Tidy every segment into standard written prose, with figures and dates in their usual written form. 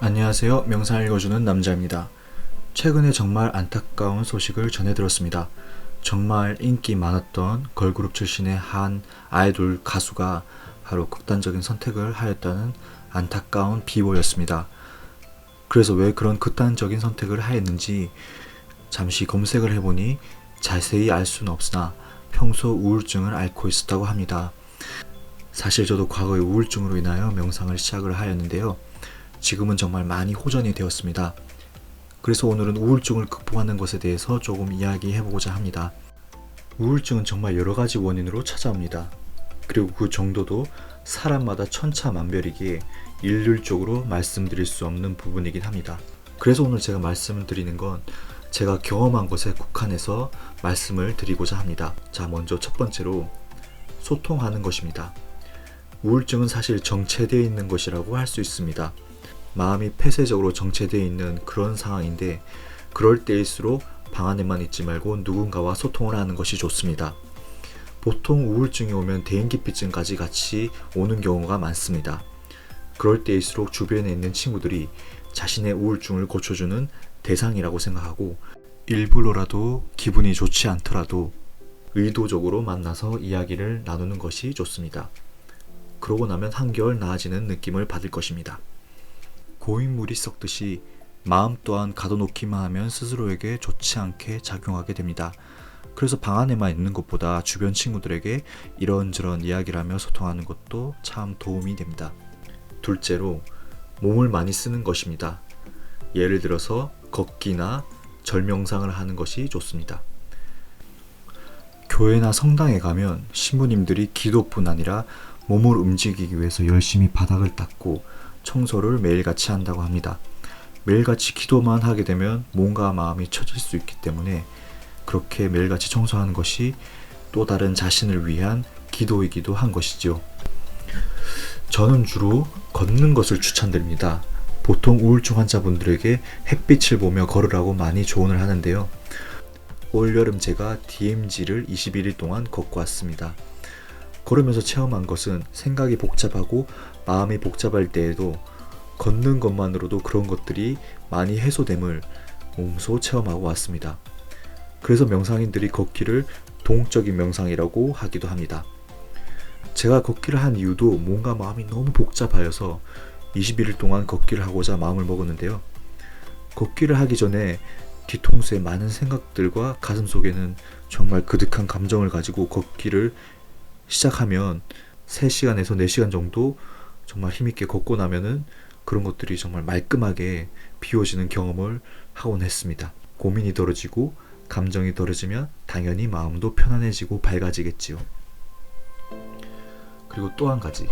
안녕하세요. 명상 읽어주는 남자입니다. 최근에 정말 안타까운 소식을 전해 들었습니다. 정말 인기 많았던 걸그룹 출신의 한 아이돌 가수가 바로 극단적인 선택을 하였다는 안타까운 비보였습니다. 그래서 왜 그런 극단적인 선택을 하였는지 잠시 검색을 해보니 자세히 알 수는 없으나 평소 우울증을 앓고 있었다고 합니다. 사실 저도 과거에 우울증으로 인하여 명상을 시작을 하였는데요. 지금은 정말 많이 호전이 되었습니다. 그래서 오늘은 우울증을 극복하는 것에 대해서 조금 이야기해보고자 합니다. 우울증은 정말 여러가지 원인으로 찾아옵니다. 그리고 그 정도도 사람마다 천차만별이기에 일률적으로 말씀드릴 수 없는 부분이긴 합니다. 그래서 오늘 제가 말씀을 드리는 건 제가 경험한 것에 국한해서 말씀을 드리고자 합니다. 자, 먼저 첫 번째로 소통하는 것입니다. 우울증은 사실 정체되어 있는 것이라고 할 수 있습니다. 마음이 폐쇄적으로 정체되어 있는 그런 상황인데 그럴 때일수록 방 안에만 있지 말고 누군가와 소통을 하는 것이 좋습니다. 보통 우울증이 오면 대인기피증까지 같이 오는 경우가 많습니다. 그럴 때일수록 주변에 있는 친구들이 자신의 우울증을 고쳐주는 대상이라고 생각하고 일부러라도 기분이 좋지 않더라도 의도적으로 만나서 이야기를 나누는 것이 좋습니다. 그러고 나면 한결 나아지는 느낌을 받을 것입니다. 고인물이 썩듯이 마음 또한 가둬놓기만 하면 스스로에게 좋지 않게 작용하게 됩니다. 그래서 방 안에만 있는 것보다 주변 친구들에게 이런저런 이야기를 하며 소통하는 것도 참 도움이 됩니다. 둘째로 몸을 많이 쓰는 것입니다. 예를 들어서 걷기나 절명상을 하는 것이 좋습니다. 교회나 성당에 가면 신부님들이 기도뿐 아니라 몸을 움직이기 위해서 열심히 바닥을 닦고 청소를 매일같이 한다고 합니다. 매일같이 기도만 하게 되면 몸과 마음이 처질 수 있기 때문에 그렇게 매일같이 청소하는 것이 또 다른 자신을 위한 기도이기도 한 것이죠. 저는 주로 걷는 것을 추천드립니다. 보통 우울증 환자분들에게 햇빛을 보며 걸으라고 많이 조언을 하는데요. 올여름 제가 DMZ를 21일 동안 걷고 왔습니다. 걸으면서 체험한 것은 생각이 복잡하고 마음이 복잡할 때에도 걷는 것만으로도 그런 것들이 많이 해소됨을 몸소 체험하고 왔습니다. 그래서 명상인들이 걷기를 동적인 명상이라고 하기도 합니다. 제가 걷기를 한 이유도 몸과 마음이 너무 복잡하여서 21일 동안 걷기를 하고자 마음을 먹었는데요. 걷기를 하기 전에 뒤통수에 많은 생각들과 가슴속에는 정말 그득한 감정을 가지고 걷기를 시작하면 3시간에서 4시간 정도 정말 힘있게 걷고 나면은 그런 것들이 정말 말끔하게 비워지는 경험을 하곤 했습니다. 고민이 덜어지고 감정이 덜어지면 당연히 마음도 편안해지고 밝아지겠지요. 그리고 또 한 가지,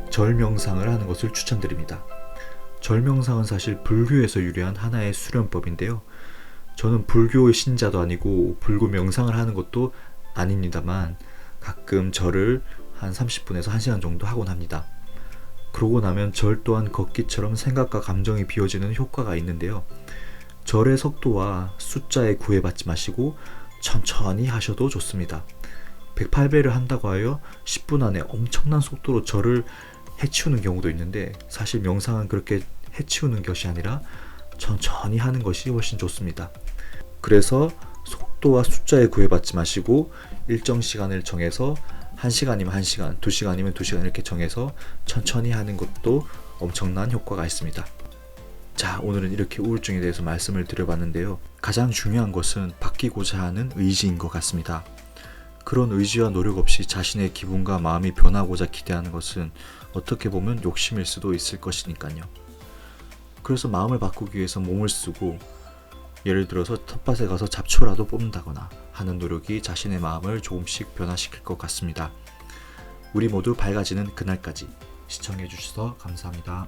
절명상을 하는 것을 추천드립니다. 절명상은 사실 불교에서 유래한 하나의 수련법인데요. 저는 불교의 신자도 아니고 불교 명상을 하는 것도 아닙니다만 가끔 절을 한 30분에서 1시간 정도 하곤 합니다. 그러고 나면 절 또한 걷기처럼 생각과 감정이 비워지는 효과가 있는데요. 절의 속도와 숫자에 구애받지 마시고 천천히 하셔도 좋습니다. 108배를 한다고 하여 10분 안에 엄청난 속도로 절을 해치우는 경우도 있는데 사실 명상은 그렇게 해치우는 것이 아니라 천천히 하는 것이 훨씬 좋습니다. 그래서 속도와 숫자에 구애받지 마시고 일정 시간을 정해서 1시간이면 1시간, 2시간이면 2시간 이렇게 정해서 천천히 하는 것도 엄청난 효과가 있습니다. 자, 오늘은 이렇게 우울증에 대해서 말씀을 드려봤는데요. 가장 중요한 것은 바뀌고자 하는 의지인 것 같습니다. 그런 의지와 노력 없이 자신의 기분과 마음이 변하고자 기대하는 것은 어떻게 보면 욕심일 수도 있을 것이니까요. 그래서 마음을 바꾸기 위해서 몸을 쓰고 예를 들어서 텃밭에 가서 잡초라도 뽑는다거나 하는 노력이 자신의 마음을 조금씩 변화시킬 것 같습니다. 우리 모두 밝아지는 그날까지 시청해 주셔서 감사합니다.